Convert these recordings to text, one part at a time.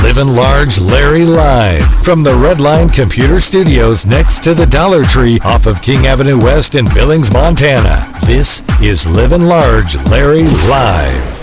Livin Large Larry live from the Redline Computer Studios next to the Dollar Tree off of King Avenue West in Billings, Montana. This is Livin Large Larry live.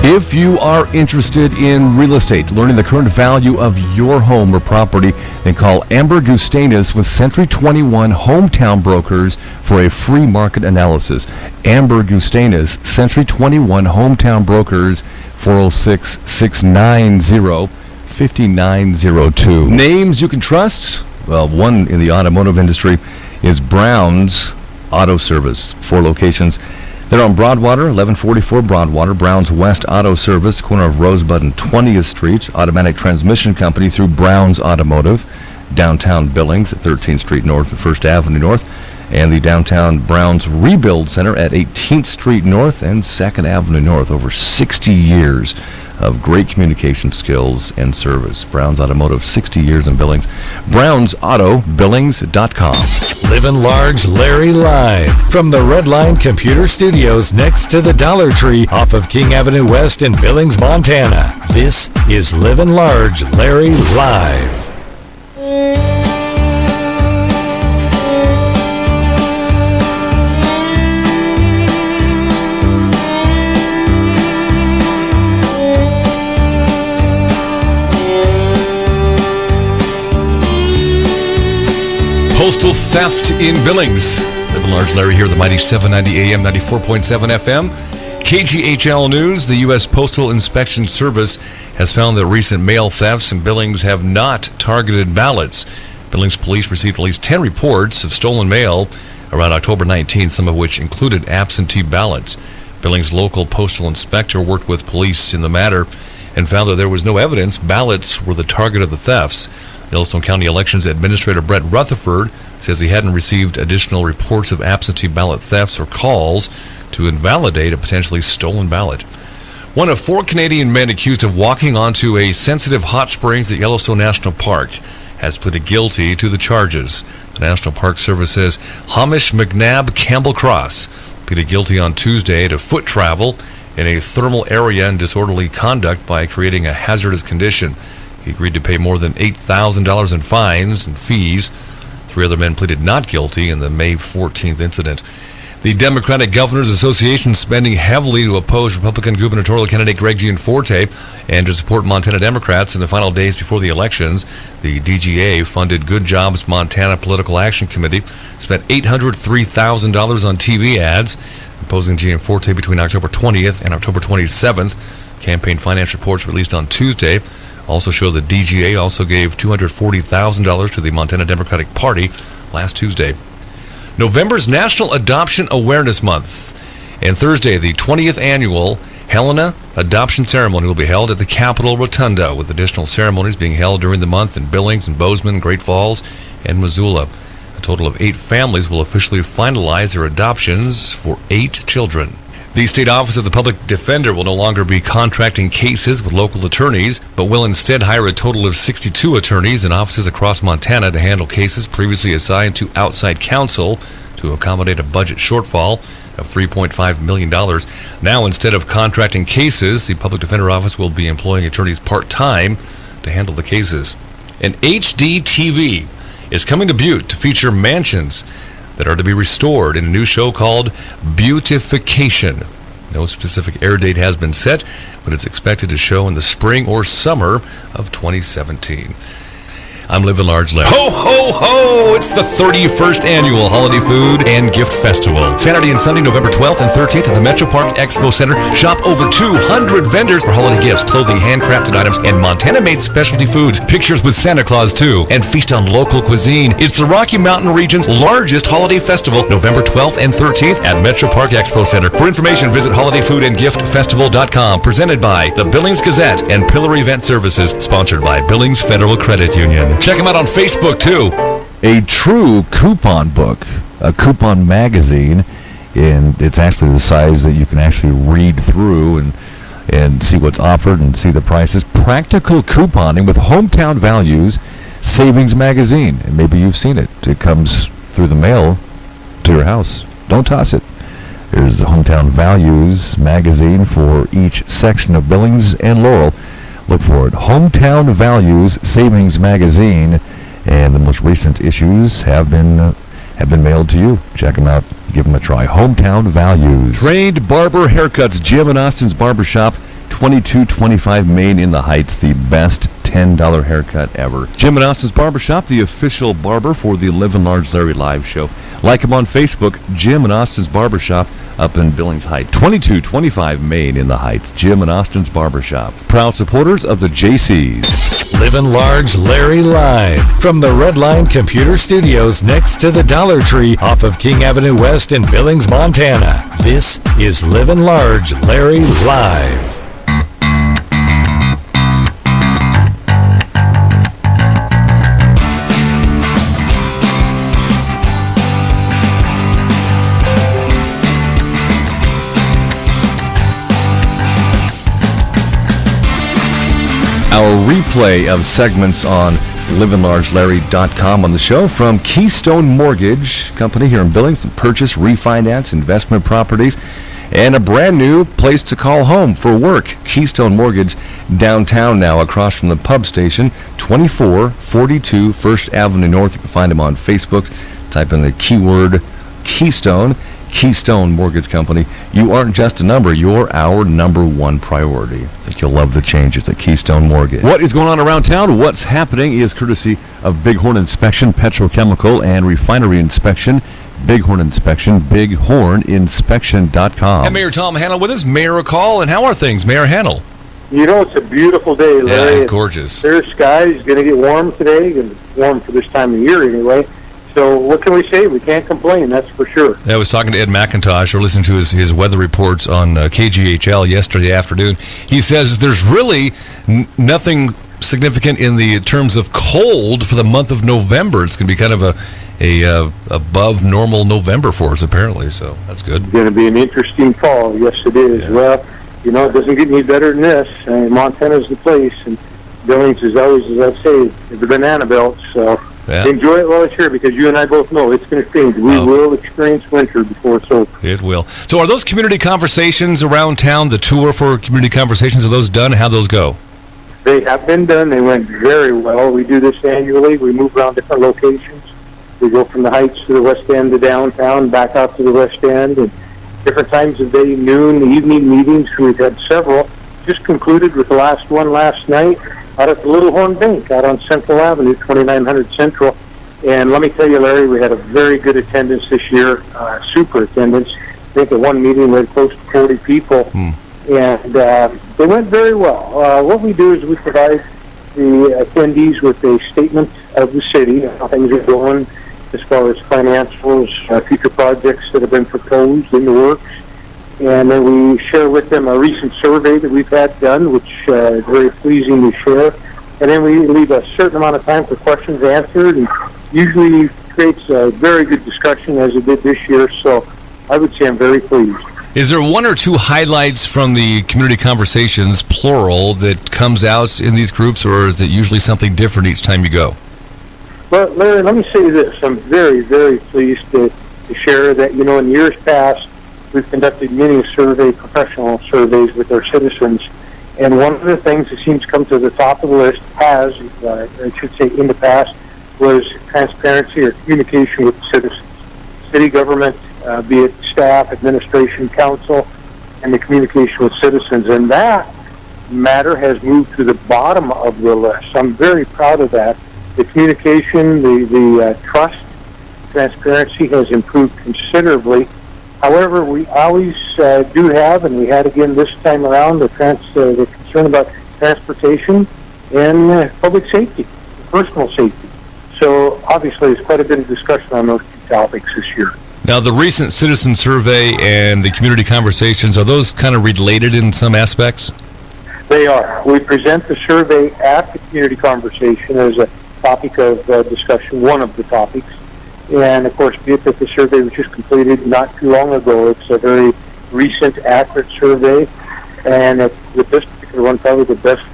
If you are interested in real estate, learning the current value of your home or property, then call Amber Gustanis with Century 21 Hometown Brokers for a free market analysis. Amber Gustanis, Century 21 Hometown Brokers, 406-690-5902. Names you can trust? Well, one in the automotive industry is Brown's Auto Service. 4 locations. They're on Broadwater, 1144 Broadwater, Brown's West Auto Service, corner of Rosebud and 20th Street, automatic transmission company through Brown's Automotive, downtown Billings at 13th Street North and 1st Avenue North, and the downtown Brown's Rebuild Center at 18th Street North and 2nd Avenue North. Over 60 years of great communication skills and service. Brown's Automotive, 60 years in Billings. BrownsAutoBillings.com. Livin Large Larry live from the Redline Computer Studios next to the Dollar Tree off of King Avenue West in Billings, Montana. This is Livin Large Larry live. Postal theft in Billings. Livin Large Larry here, the mighty 790 AM, 94.7 FM. KGHL News, the U.S. Postal Inspection Service has found that recent mail thefts in Billings have not targeted ballots. Billings police received at least 10 reports of stolen mail around October 19th, some of which included absentee ballots. Billings' local postal inspector worked with police in the matter and found that there was no evidence ballots were the target of the thefts. Yellowstone County Elections Administrator Brett Rutherford says he hadn't received additional reports of absentee ballot thefts or calls to invalidate a potentially stolen ballot. One of 4 Canadian men accused of walking onto a sensitive hot springs at Yellowstone National Park has pleaded guilty to the charges. The National Park Service says Hamish McNabb Campbell Cross pleaded guilty on Tuesday to foot travel in a thermal area and disorderly conduct by creating a hazardous condition. He agreed to pay more than $8,000 in fines and fees. 3 other men pleaded not guilty in the May 14th incident. The Democratic Governors Association spending heavily to oppose Republican gubernatorial candidate Greg Gianforte and to support Montana Democrats in the final days before the elections. The DGA funded Good Jobs Montana Political Action Committee spent $803,000 on TV ads opposing Gianforte between October 20th and October 27th. Campaign finance reports released on Tuesday also show the DGA also gave $240,000 to the Montana Democratic Party last Tuesday. November's National Adoption Awareness Month, and Thursday, the 20th annual Helena Adoption Ceremony will be held at the Capitol Rotunda, with additional ceremonies being held during the month in Billings and Bozeman, Great Falls, and Missoula. A total of 8 families will officially finalize their adoptions for 8 children. The State Office of the Public Defender will no longer be contracting cases with local attorneys, but will instead hire a total of 62 attorneys in offices across Montana to handle cases previously assigned to outside counsel to accommodate a budget shortfall of $3.5 million. Now, instead of contracting cases, the Public Defender Office will be employing attorneys part-time to handle the cases. An HD TV is coming to Butte to feature mansions that are to be restored in a new show called Beautification. No specific air date has been set, but it's expected to show in the spring or summer of 2017. I'm Livin Large Larry. Ho, ho, ho! It's the 31st Annual Holiday Food and Gift Festival. Saturday and Sunday, November 12th and 13th at the Metro Park Expo Center. Shop over 200 vendors for holiday gifts, clothing, handcrafted items, and Montana-made specialty foods. Pictures with Santa Claus, too. And feast on local cuisine. It's the Rocky Mountain region's largest holiday festival, November 12th and 13th at Metro Park Expo Center. For information, visit holidayfoodandgiftfestival.com. Presented by the Billings Gazette and Pillar Event Services. Sponsored by Billings Federal Credit Union. Check them out on Facebook, too. A true coupon book, a coupon magazine, and it's actually the size that you can actually read through and see what's offered and see the prices. Practical couponing with Hometown Values Savings Magazine. And maybe you've seen it. It comes through the mail to your house. Don't toss it. There's the Hometown Values Magazine for each section of Billings and Laurel. Look for it. Hometown Values Savings Magazine. And the most recent issues have been mailed to you. Check them out. Give them a try. Hometown Values. Trained Barber Haircuts. Jim and Austin's Barbershop. 2225 Main in the Heights. The best $10 haircut ever. Jim and Austin's Barbershop, the official barber for the Livin Large Larry live show. Like him on Facebook, Jim and Austin's Barbershop up in Billings Heights. 2225 Main in the Heights. Jim and Austin's Barbershop. Proud supporters of the JCs. Livin Large Larry live from the Redline Computer Studios next to the Dollar Tree off of King Avenue West in Billings, Montana. This is Livin Large Larry live. Our replay of segments on livinlargelarry.com on the show from Keystone Mortgage Company here in Billings. Purchase, refinance, investment properties, and a brand new place to call home for work. Keystone Mortgage downtown now across from the pub station, 2442 First Avenue North. You can find them on Facebook. Type in the keyword Keystone. Keystone Mortgage Company. You aren't just a number, you're our number one priority. I think you'll love the changes at Keystone Mortgage. What is going on around town? What's happening is courtesy of Bighorn Inspection, Petrochemical, and Refinery Inspection. Bighorn Inspection, bighorninspection.com. And Mayor Tom Hannell with us. Mayor, a call, and how are things, Mayor Hannell? You know, it's a beautiful day, Larry. Yeah, it's gorgeous. Clear skies, going to get warm today, and warm for this time of year anyway. So what can we say? We can't complain, that's for sure. I was talking to Ed McIntosh, or listening to his weather reports on KGHL yesterday afternoon. He says there's really nothing significant in the terms of cold for the month of November. It's going to be kind of a above normal November for us, apparently, so that's good. It's going to be an interesting fall. Yes, it is. Yeah. Well, you know, it doesn't get any better than this. Montana's the place, and Billings is always, as I say, the banana belt, so... Yeah. Enjoy it while it's here, because you and I both know it's going to change. We will experience winter before it's over. It will. So are those community conversations around town, the tour for community conversations, are those done? How those go? They have been done. They went very well. We do this annually. We move around different locations. We go from the Heights to the West End to downtown, back out to the West End, and different times of day, noon, evening meetings. We've had several. Just concluded with the last one last night out at the Little Horn Bank out on Central Avenue, 2900 Central. And let me tell you, Larry, we had a very good attendance this year, super attendance. I think at one meeting we had close to 40 people, and they went very well. What we do is we provide the attendees with a statement of the city, how things are going as far as financials, future projects that have been proposed in the works. And then we share with them a recent survey that we've had done, which is very pleasing to share. And then we leave a certain amount of time for questions answered, and usually creates a very good discussion as it did this year. So I would say I'm very pleased. Is there one or two highlights from the community conversations, plural, that comes out in these groups, or is it usually something different each time you go? Well, Larry, let me say this. I'm very, very pleased to share that, you know, in years past, we've conducted many professional surveys with our citizens, and one of the things that seems to come to the top of the list I should say in the past, was transparency or communication with citizens. City government, be it staff, administration, council, and the communication with citizens. And that matter has moved to the bottom of the list. I'm very proud of that. The communication, the trust, transparency has improved considerably. However, we always do have, and we had again this time around, the concern about transportation and public safety, personal safety. So obviously there's quite a bit of discussion on those two topics this year. Now, the recent citizen survey and the community conversations, are those kind of related in some aspects? They are. We present the survey at the community conversation as a topic of discussion, one of the topics. And, of course, be it that the survey was just completed not too long ago, it's a very recent, accurate survey. And with this particular one, probably the best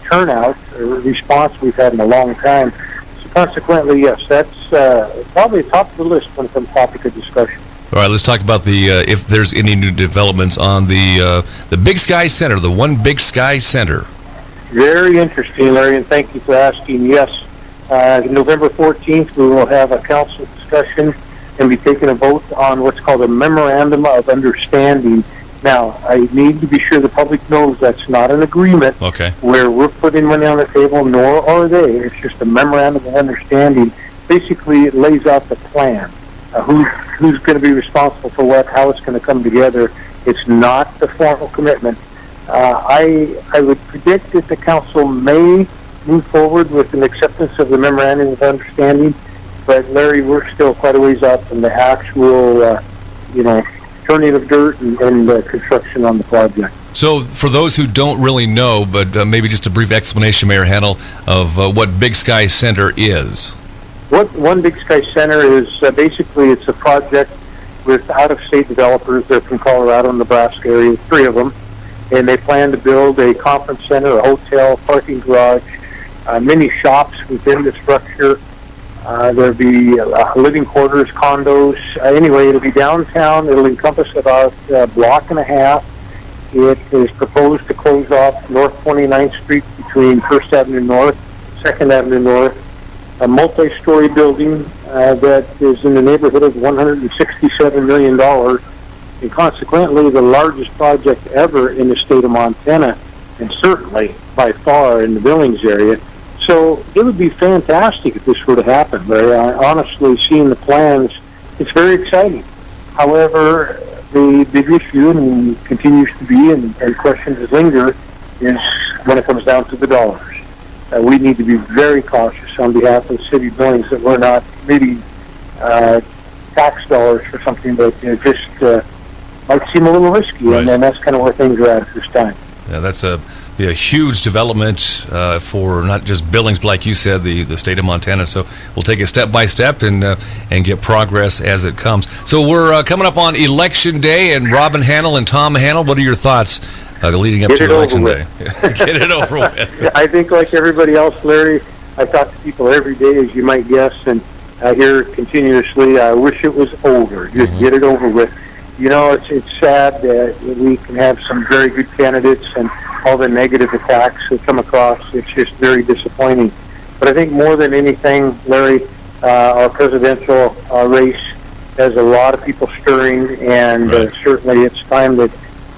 turnout or response we've had in a long time. So consequently, yes, that's probably top of the list when it comes to topic of discussion. All right, let's talk about the if there's any new developments on the Big Sky Center, the One Big Sky Center. Very interesting, Larry, and thank you for asking. Yes, November 14th, we will have a council discussion and be taking a vote on what's called a Memorandum of Understanding. Now, I need to be sure the public knows that's not an agreement where we're putting money on the table, nor are they. It's just a Memorandum of Understanding. Basically, it lays out the plan. Who's going to be responsible for what, how it's going to come together. It's not the formal commitment. I would predict that the council may move forward with an acceptance of the Memorandum of Understanding, but Larry, we're still quite a ways out from the actual, turning of dirt and construction on the project. So for those who don't really know, but maybe just a brief explanation, Mayor Handel, of what Big Sky Center is. What One Big Sky Center is, basically it's a project with out-of-state developers. They're from Colorado and Nebraska area, 3 of them, and they plan to build a conference center, a hotel, parking garage, many shops within the structure. There'll be living quarters, condos. Anyway, it'll be downtown. It'll encompass about a block and a half. It is proposed to close off North 29th Street between 1st Avenue North, 2nd Avenue North, a multi-story building that is in the neighborhood of $167 million, and consequently the largest project ever in the state of Montana, and certainly by far in the Billings area. So it would be fantastic if this were to happen, Larry. Honestly, seeing the plans, it's very exciting. However, the big issue, and continues to be, and questions linger, is when it comes down to the dollars. We need to be very cautious on behalf of the city of Billings that we're not maybe tax dollars for something that just might seem a little risky, right. And that's kind of where things are at this time. Yeah, that's a huge development for not just Billings, but like you said, the state of Montana. So we'll take it step by step and get progress as it comes. So we're coming up on Election Day, and Robin Handel and Tom Handel, what are your thoughts leading up to Election Day? Get it over with. I think like everybody else, Larry, I talk to people every day, as you might guess, and I hear continuously, I wish it was over. Just get it over with. It's sad that we can have some very good candidates and all the negative attacks that come across. It's just very disappointing. But I think more than anything, Larry, our presidential race has a lot of people stirring, and certainly it's time that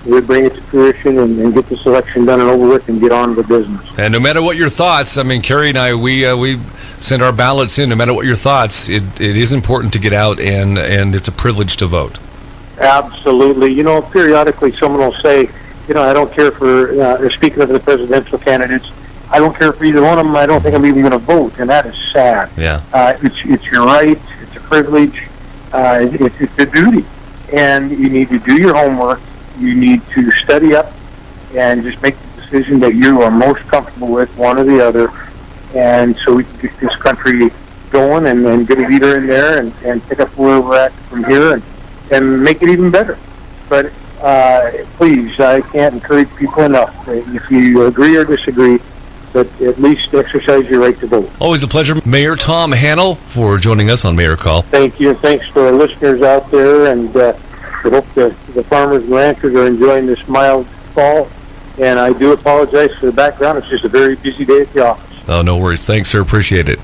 we bring it to fruition and get this election done and over with and get on with business. And no matter what your thoughts, I mean, Carrie and I, we send our ballots in. No matter what your thoughts, it is important to get out, and it's a privilege to vote. Absolutely. Periodically someone will say, I don't care for, speaking of the presidential candidates, I don't care for either one of them. I don't think I'm even going to vote, and that is sad. Yeah. It's your right. It's a privilege. It's a duty, and you need to do your homework. You need to study up and just make the decision that you are most comfortable with, one or the other, and so we can get this country going and get a leader in there and pick up where we're at from here and make it even better. But please, I can't encourage people enough. If you agree or disagree, but at least exercise your right to vote. Always a pleasure, Mayor Tom Handel, for joining us on Mayor Call. Thank you. Thanks to our listeners out there, and I hope the farmers and ranchers are enjoying this mild fall. And I do apologize for the background. It's just a very busy day at the office. Oh, no worries. Thanks, sir. Appreciate it.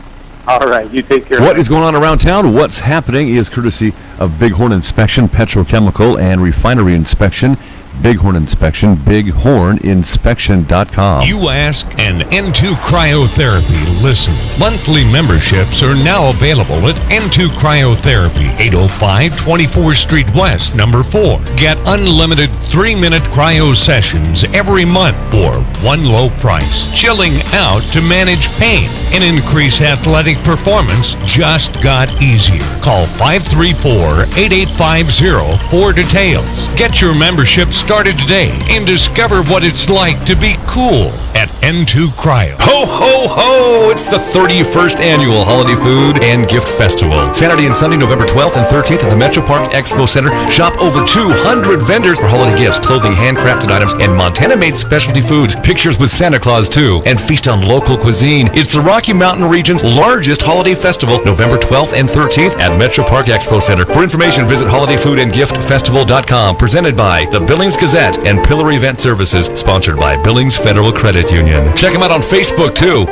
All right. You take care. What is going on around town? What's happening is courtesy of Bighorn Inspection, Petrochemical, and Refinery Inspection. Bighorn Inspection, bighorninspection.com. You ask, and N2 Cryotherapy listen. Monthly memberships are now available at N2 Cryotherapy, 805 24th Street West, number 4. Get unlimited 3-minute cryo sessions every month for one low price. Chilling out to manage pain and increase athletic performance just got easier. Call 534-8850 for details. Get your memberships started today and discover what it's like to be cool at N2 Cryo. Ho, ho, ho! It's the 31st Annual Holiday Food and Gift Festival. Saturday and Sunday, November 12th and 13th at the Metro Park Expo Center. Shop over 200 vendors for holiday gifts, clothing, handcrafted items, and Montana-made specialty foods. Pictures with Santa Claus, too. And feast on local cuisine. It's the Rocky Mountain region's largest holiday festival, November 12th and 13th at Metro Park Expo Center. For information, visit holidayfoodandgiftfestival.com. Presented by the Billings Gazette and Pillar Event Services. Sponsored by Billings Federal Credit Union. Check them out on Facebook, too.